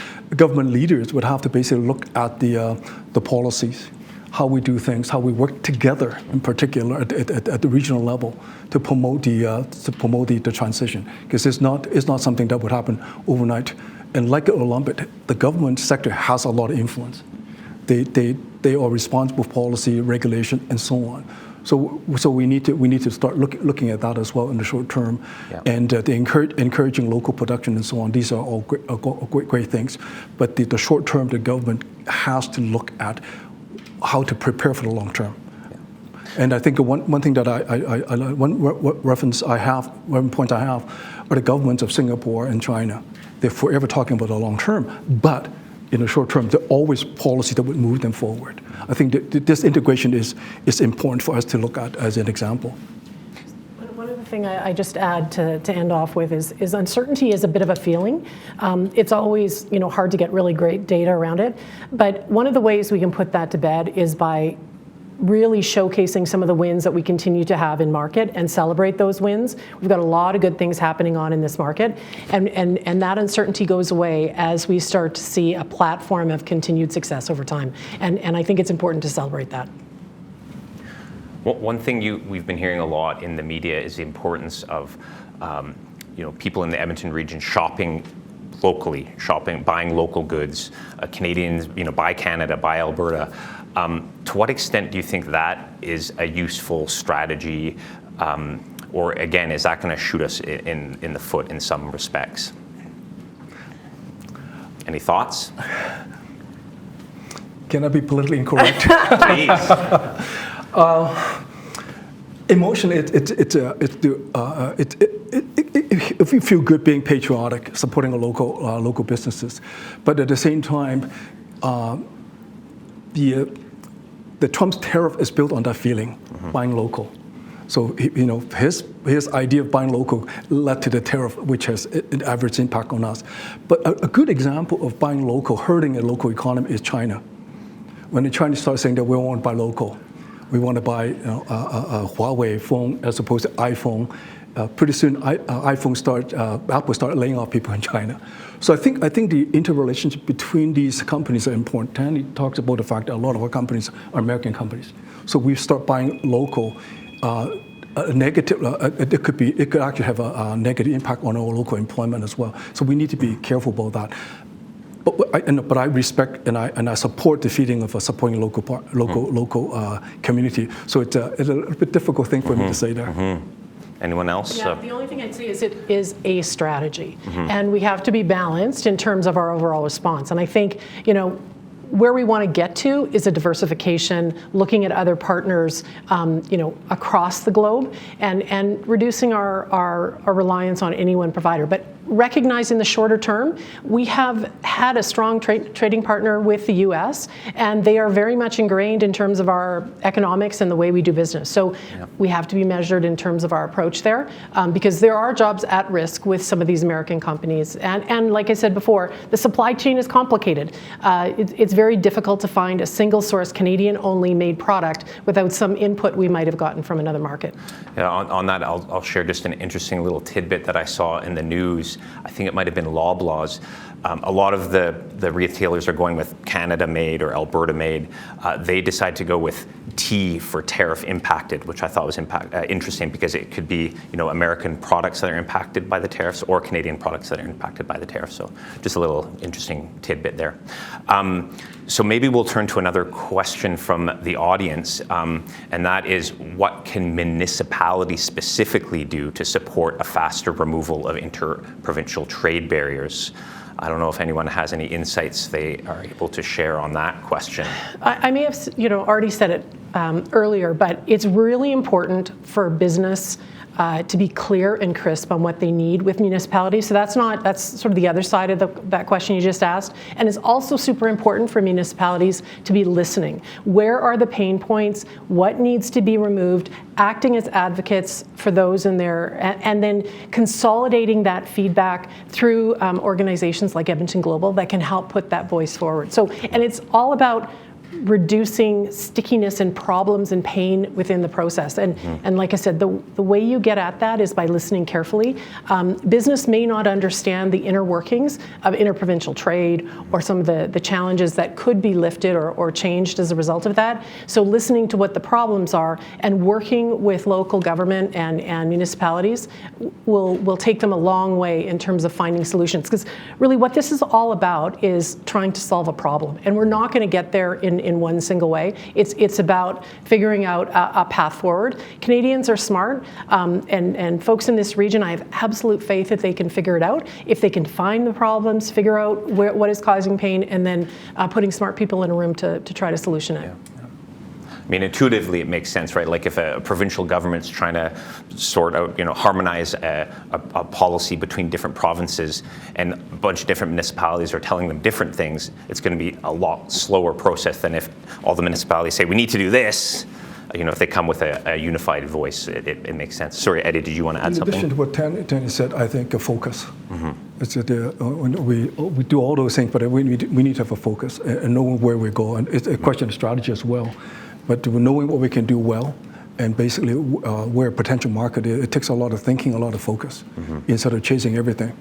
leaders would have to basically look at the policies, how we do things, how we work together, in particular at the regional level, to promote the transition, because it's not something that would happen overnight. And like it or lump it, the government sector has a lot of influence. They are responsible for policy, regulation, and so on. So we need to start looking at that as well in the short term, and encouraging local production and so on. These are all great things. But the short term, the government has to look at how to prepare for the long term. And I think one thing that one point I have are the governments of Singapore and China. They're forever talking about the long term, but in the short term, there are always policies that would move them forward. I think that this integration is important for us to look at as an example. One other thing I just add to end off with is uncertainty is a bit of a feeling. It's always hard to get really great data around it, but one of the ways we can put that to bed is by really showcasing some of the wins that we continue to have in market and celebrate those wins. We've got a lot of good things happening on in this market, and that uncertainty goes away as we start to see a platform of continued success over time. And I think it's important to celebrate that. One thing we've been hearing a lot in the media is the importance of people in the Edmonton region shopping locally, buying local goods. Canadians, buy Canada, buy Alberta. To what extent do you think that is a useful strategy, or again, is that going to shoot us in the foot in some respects? Any thoughts? Can I be politically incorrect? Please. Emotion, if you feel good being patriotic, supporting local businesses, but at the same time, the Trump's tariff is built on that feeling, buying local. So his idea of buying local led to the tariff, which has an adverse impact on us. But a good example of buying local hurting a local economy is China. When the Chinese start saying that we want to buy local, we want to buy a Huawei phone as opposed to iPhone. Pretty soon, Apple start laying off people in China. So I think the interrelationship between these companies are important. Tanny talks about the fact that a lot of our companies are American companies. So we start buying local. It could actually have a negative impact on our local employment as well. So we need to be careful about that. But I respect and I support the feeling of supporting local community. So it's a little bit difficult thing for me to say there. Anyone else? Yeah, the only thing I'd say is it is a strategy, and we have to be balanced in terms of our overall response. And I think where we want to get to is a diversification, looking at other partners, across the globe, and reducing our reliance on any one provider. But recognizing the shorter term, we have had a strong trading partner with the U.S., and they are very much ingrained in terms of our economics and the way we do business. So we have to be measured in terms of our approach there, because there are jobs at risk with some of these American companies. And like I said before, the supply chain is complicated. It's very difficult to find a single source Canadian-only made product without some input we might have gotten from another market. Yeah, on that, I'll share just an interesting little tidbit that I saw in the news. I think it might have been Loblaws. A lot of the retailers are going with Canada-made or Alberta-made. They decide to go with T for tariff impacted, which I thought was interesting because it could be American products that are impacted by the tariffs or Canadian products that are impacted by the tariffs. So just a little interesting tidbit there. So maybe we'll turn to another question from the audience, and that is, what can municipalities specifically do to support a faster removal of interprovincial trade barriers? I don't know if anyone has any insights they are able to share on that question. I may have already said it earlier, but it's really important for business to be clear and crisp on what they need with municipalities. So that's sort of the other side of that question you just asked. And it's also super important for municipalities to be listening. Where are the pain points? What needs to be removed? Acting as advocates for those in there, and then consolidating that feedback through organizations like Edmonton Global that can help put that voice forward. So, and it's all about reducing stickiness and problems and pain within the process. And like I said, the way you get at that is by listening carefully. Business may not understand the inner workings of interprovincial trade or some of the challenges that could be lifted or changed as a result of that. So listening to what the problems are and working with local government and municipalities will take them a long way in terms of finding solutions. Because really what this is all about is trying to solve a problem. And we're not going to get there in one single way. It's about figuring out a path forward. Canadians are smart, and folks in this region, I have absolute faith that they can figure it out. If they can find the problems, figure out what is causing pain, and then putting smart people in a room to try to solution it. Yeah. I mean, intuitively, it makes sense, right? Like if a provincial government's trying to sort out, harmonize a policy between different provinces, and a bunch of different municipalities are telling them different things, it's going to be a lot slower process than if all the municipalities say, we need to do this. If they come with a unified voice, it makes sense. Sorry, Eddie, did you want to add something? In addition to what Tanny said, I think a focus. It's we do all those things, but we need to have a focus and know where we go. And it's a question of strategy as well. But knowing what we can do well, and basically where a potential market is, it takes a lot of thinking, a lot of focus, instead of chasing everything.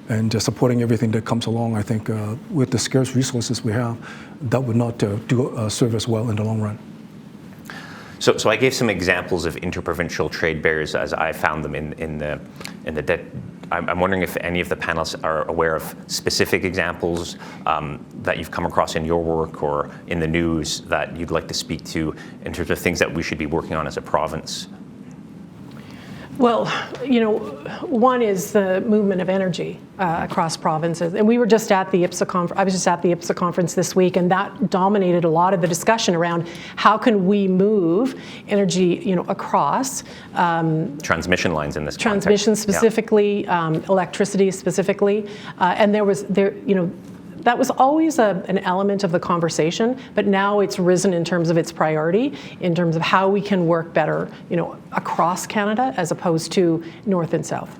And supporting everything that comes along, I think with the scarce resources we have, that would not serve us well in the long run. So I gave some examples of interprovincial trade barriers as I found them in the debt. I'm wondering if any of the panelists are aware of specific examples that you've come across in your work or in the news that you'd like to speak to in terms of things that we should be working on as a province. Well, one is the movement of energy across provinces. And we were just at the IPSA conference. I was just at the IPSA conference this week, and that dominated a lot of the discussion around how can we move energy, across transmission lines in this transmission context. specifically, electricity specifically, and that was always an element of the conversation, but now it's risen in terms of its priority, in terms of how we can work better, across Canada as opposed to north and south.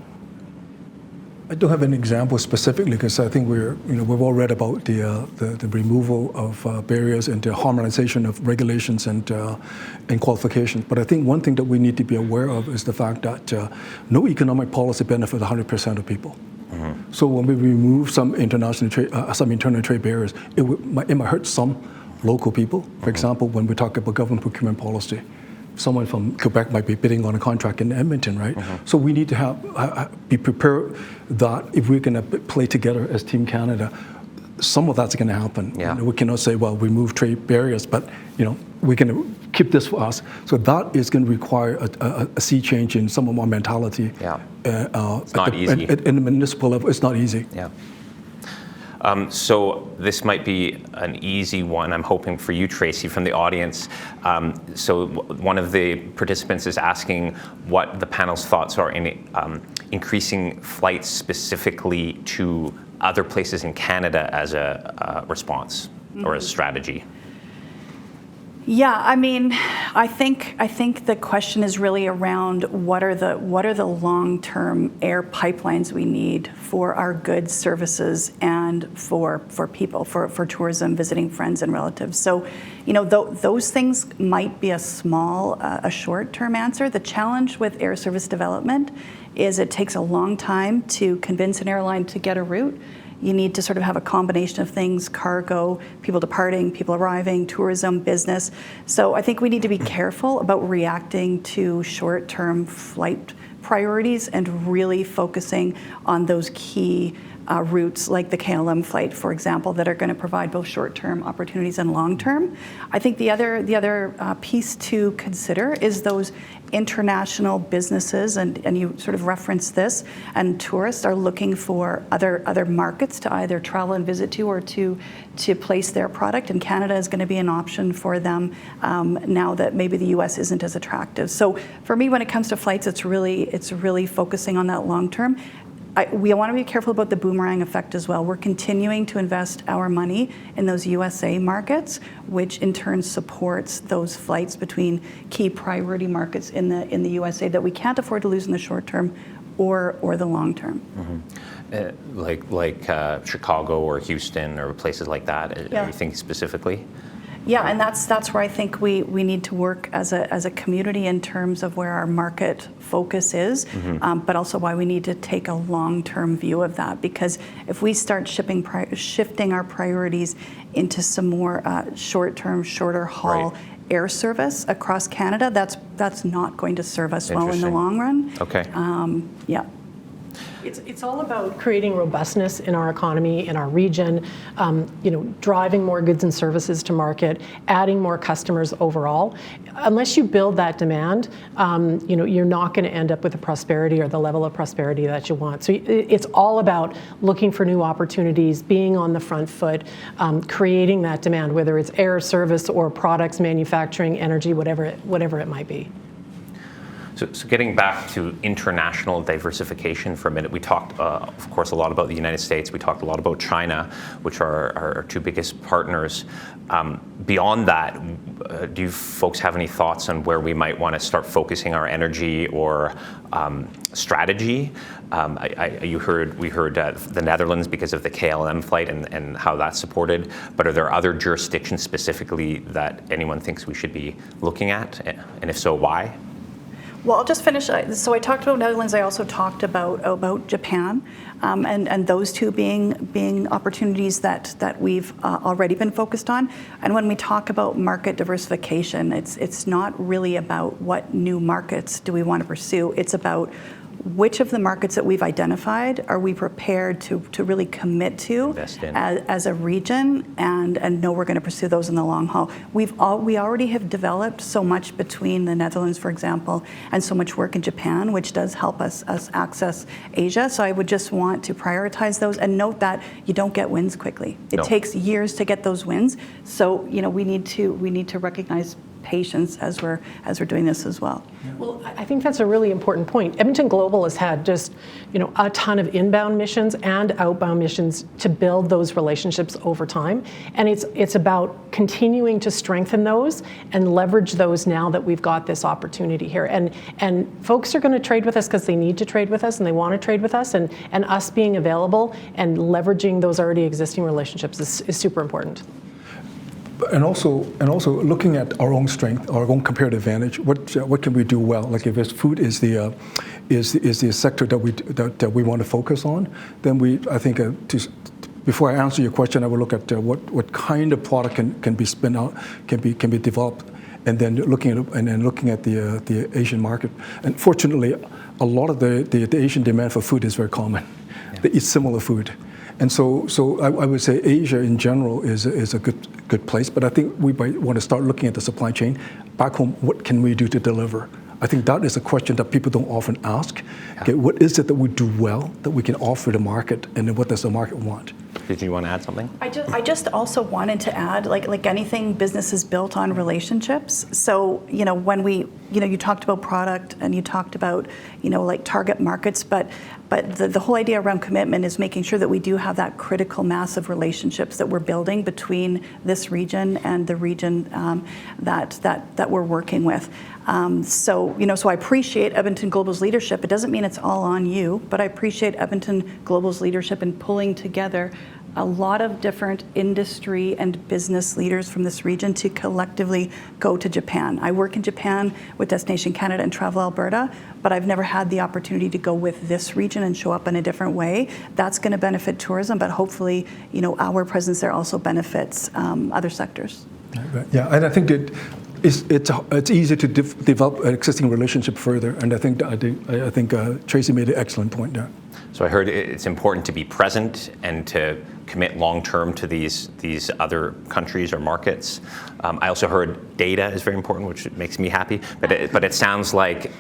I don't have an example specifically because I think we've all read about the removal of barriers and the harmonization of regulations and qualifications. But I think one thing that we need to be aware of is the fact that no economic policy benefits 100% of people. So when we remove some international trade, some internal trade barriers, it might hurt some local people. For example, when we talk about government procurement policy, someone from Quebec might be bidding on a contract in Edmonton, right? So we need to be prepared that if we're going to play together as Team Canada, some of that's going to happen. Yeah. We cannot say, well, remove trade barriers, but we're going to keep this for us. So that is going to require a sea change in some of our mentality. Yeah. It's not easy. At the municipal level, it's not easy. Yeah. So this might be an easy one, I'm hoping for you, Tracy, from the audience. So one of the participants is asking what the panel's thoughts are in increasing flights specifically to other places in Canada as a response or a strategy. Yeah, I mean, I think the question is really around what are the long-term air pipelines we need for our goods, services, and for people, for tourism, visiting friends and relatives. So, those things might be a short-term answer. The challenge with air service development is it takes a long time to convince an airline to get a route. You need to sort of have a combination of things: cargo, people departing, people arriving, tourism, business. So I think we need to be careful about reacting to short-term flight priorities and really focusing on those key routes like the KLM flight, for example, that are going to provide both short-term opportunities and long-term. I think the other piece to consider is those international businesses, and you sort of referenced this, and tourists are looking for other markets to either travel and visit to or to place their product, and Canada is going to be an option for them now that maybe the US isn't as attractive. So for me, when it comes to flights, it's really focusing on that long-term. We want to be careful about the boomerang effect as well. We're continuing to invest our money in those USA markets, which in turn supports those flights between key priority markets in the USA that we can't afford to lose in the short term or the long term. Like Chicago or Houston or places like that. Yeah. Are you thinking specifically? Yeah, and that's where I think we need to work as a community in terms of where our market focus is, but also why we need to take a long-term view of that. Because if we start shifting our priorities into some more short-term, shorter haul air service across Canada, that's not going to serve us well in the long run. Okay. Yeah. It's all about creating robustness in our economy, in our region, driving more goods and services to market, adding more customers overall. Unless you build that demand, you're not going to end up with the prosperity or the level of prosperity that you want. So it's all about looking for new opportunities, being on the front foot, creating that demand, whether it's air service or products, manufacturing, energy, whatever it might be. So getting back to international diversification for a minute, we talked, of course, a lot about the United States. We talked a lot about China, which are our two biggest partners. Beyond that, do you folks have any thoughts on where we might want to start focusing our energy or strategy? We heard the Netherlands because of the KLM flight and how that's supported. But are there other jurisdictions specifically that anyone thinks we should be looking at? And if so, why? Well, I'll just finish. So I talked about Netherlands. I also talked about Japan, and those two being opportunities that we've already been focused on. And when we talk about market diversification, it's not really about what new markets do we want to pursue. It's about which of the markets that we've identified are we prepared to really commit to as a region and know we're going to pursue those in the long haul. We already have developed so much between the Netherlands, for example, and so much work in Japan, which does help us access Asia. So I would just want to prioritize those and note that you don't get wins quickly. It takes years to get those wins. So we need to recognize patience as we're doing this as well. Well, I think that's a really important point. Edmonton Global has had just a ton of inbound missions and outbound missions to build those relationships over time, and it's about continuing to strengthen those and leverage those now that we've got this opportunity here. And folks are going to trade with us because they need to trade with us and they want to trade with us, and us being available and leveraging those already existing relationships is super important. And also looking at our own strength, our own comparative advantage. What can we do well? Like if food is the sector that we want to focus on, then I think before I answer your question, I will look at what kind of product can be spun out, can be developed, and then looking at the Asian market. And fortunately, a lot of the Asian demand for food is very common. Yeah. They eat similar food. And so I would say Asia in general is a good place, but I think we might want to start looking at the supply chain back home. What can we do to deliver? I think that is a question that people don't often ask. Yeah. Okay, what is it that we do well that we can offer the market, and then what does the market want? Did you want to add something? I just also wanted to add, like anything, business is built on relationships. So when you talked about product and you talked about like target markets, but the whole idea around commitment is making sure that we do have that critical mass of relationships that we're building between this region and the region that we're working with. So I appreciate Edmonton Global's leadership. It doesn't mean it's all on you, but I appreciate Edmonton Global's leadership in pulling together a lot of different industry and business leaders from this region to collectively go to Japan. I work in Japan with Destination Canada and Travel Alberta, but I've never had the opportunity to go with this region and show up in a different way. That's going to benefit tourism, but hopefully, our presence there also benefits other sectors. Yeah, and I think it's easy to develop an existing relationship further, and I think Tracy made an excellent point there. So I heard it's important to be present and to commit long-term to these other countries or markets. I also heard data is very important, which makes me happy. But it sounds like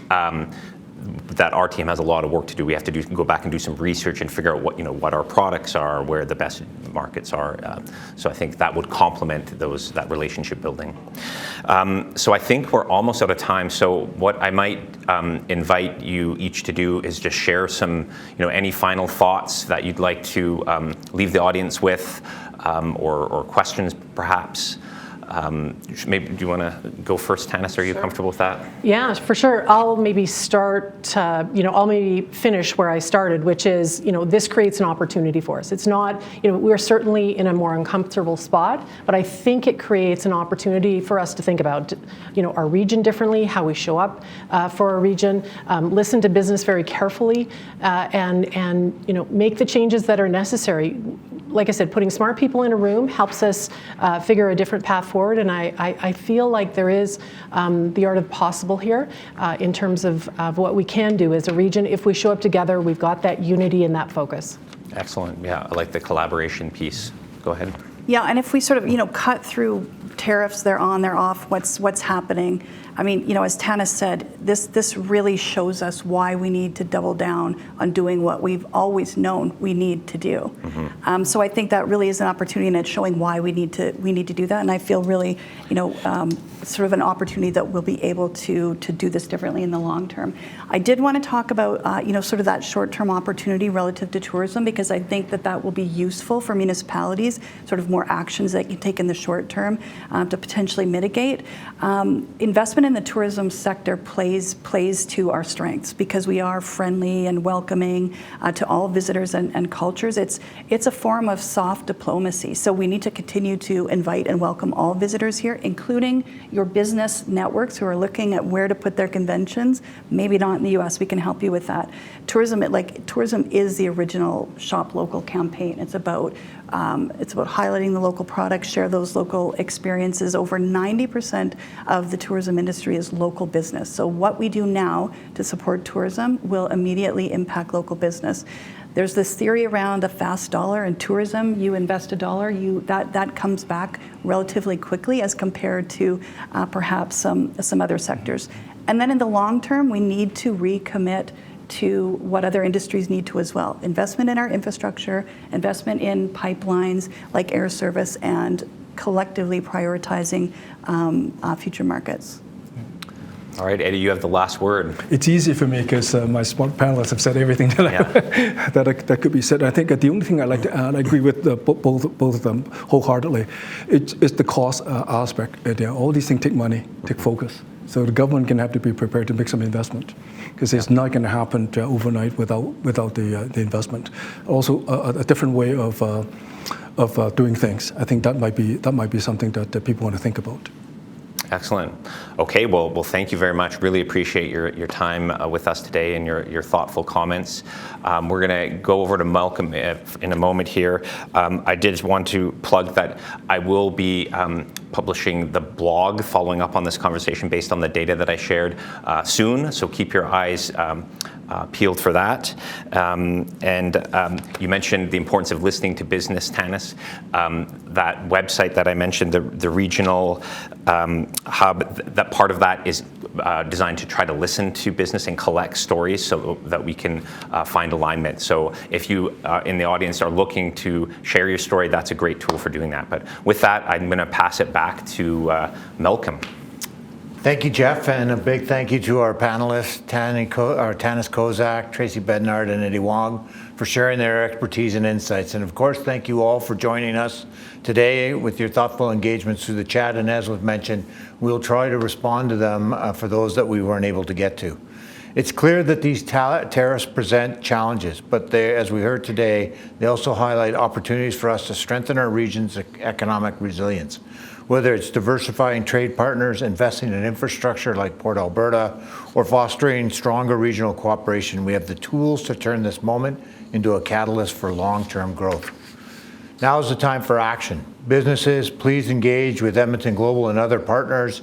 that our team has a lot of work to do. We have to go back and do some research and figure out what our products are, where the best markets are. So I think that would complement that relationship building. So I think we're almost out of time. So what I might invite you each to do is just share some, any final thoughts that you'd like to leave the audience with, or questions perhaps. Maybe do you want to go first, Tanis? Are you comfortable with that? Yeah, for sure. I'll maybe start. I'll maybe finish where I started, which is, this creates an opportunity for us. It's not, we're certainly in a more uncomfortable spot, but I think it creates an opportunity for us to think about, our region differently, how we show up for our region, listen to business very carefully, and make the changes that are necessary. Like I said, putting smart people in a room helps us figure a different path forward, and I feel like there is the art of possible here in terms of what we can do as a region. If we show up together, we've got that unity and that focus. Excellent. Yeah, I like the collaboration piece. Go ahead. Yeah, and if we sort of cut through tariffs, they're on, they're off, what's happening, I mean, as Tanis said, this really shows us why we need to double down on doing what we've always known we need to do. So I think that really is an opportunity, and it's showing why we need to do that. And I feel really, sort of an opportunity that we'll be able to do this differently in the long term. I did want to talk about, sort of that short-term opportunity relative to tourism, because I think that will be useful for municipalities, sort of more actions that you take in the short term to potentially mitigate. Investment in the tourism sector plays to our strengths because we are friendly and welcoming to all visitors and cultures. It's a form of soft diplomacy. So we need to continue to invite and welcome all visitors here, including your business networks who are looking at where to put their conventions. Maybe not in the U.S. We can help you with that. Tourism is the original Shop Local campaign. It's about highlighting the local products, share those local experiences. Over 90% of the tourism industry is local business. So what we do now to support tourism will immediately impact local business. There's this theory around a fast dollar in tourism. You invest $1, that comes back relatively quickly as compared to perhaps some other sectors. And then in the long term, we need to recommit to what other industries need to as well. Investment in our infrastructure, investment in pipelines like air service, and collectively prioritizing future markets. All right, Eddie, you have the last word. It's easy for me because my smart panelists have said everything that could be said. I think the only thing I'd like to add, I agree with both of them wholeheartedly, it's the cost aspect. All these things take money, take focus. So the government can have to be prepared to make some investment, because it's not going to happen overnight without the investment. Also, a different way of doing things. I think that might be something that people want to think about. Excellent. Okay, well, thank you very much. Really appreciate your time with us today and your thoughtful comments. We're going to go over to Malcolm in a moment here. I did want to plug that I will be publishing the blog following up on this conversation based on the data that I shared soon, so keep your eyes peeled for that. You mentioned the importance of listening to business, Tanis. That website that I mentioned, the regional hub, that part of that is designed to try to listen to business and collect stories so that we can find alignment. So if you in the audience are looking to share your story, that's a great tool for doing that. But with that, I'm going to pass it back to Malcolm. Thank you, Jeff, and a big thank you to our panelists, Tanis Kozak, Tracy Bednard, and Eddie Wong, for sharing their expertise and insights. And of course, thank you all for joining us today with your thoughtful engagements through the chat. And as was mentioned, we'll try to respond to them for those that we weren't able to get to. It's clear that these tariffs present challenges, but as we heard today, they also highlight opportunities for us to strengthen our region's economic resilience. Whether it's diversifying trade partners, investing in infrastructure like Port Alberta, or fostering stronger regional cooperation, we have the tools to turn this moment into a catalyst for long-term growth. Now is the time for action. Businesses, please engage with Edmonton Global and other partners,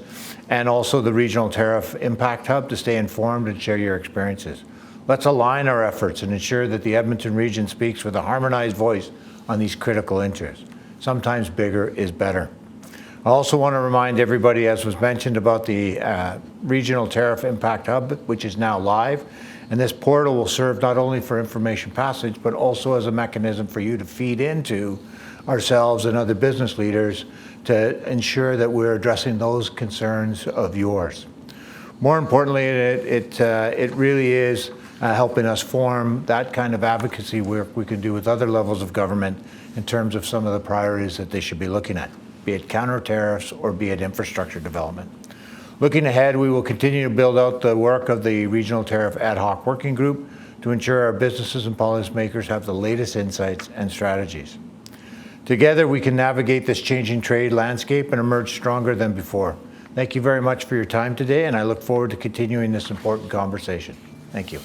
and also the Regional Tariff Impact Hub to stay informed and share your experiences. Let's align our efforts and ensure that the Edmonton region speaks with a harmonized voice on these critical interests. Sometimes bigger is better. I also want to remind everybody, as was mentioned, about the Regional Tariff Impact Hub, which is now live. And this portal will serve not only for information passage, but also as a mechanism for you to feed into ourselves and other business leaders to ensure that we're addressing those concerns of yours. More importantly, it really is helping us form that kind of advocacy work we can do with other levels of government in terms of some of the priorities that they should be looking at, be it counter tariffs or be it infrastructure development. Looking ahead, we will continue to build out the work of the Regional Tariff Ad Hoc Working Group to ensure our businesses and policymakers have the latest insights and strategies. Together, we can navigate this changing trade landscape and emerge stronger than before. Thank you very much for your time today, and I look forward to continuing this important conversation. Thank you.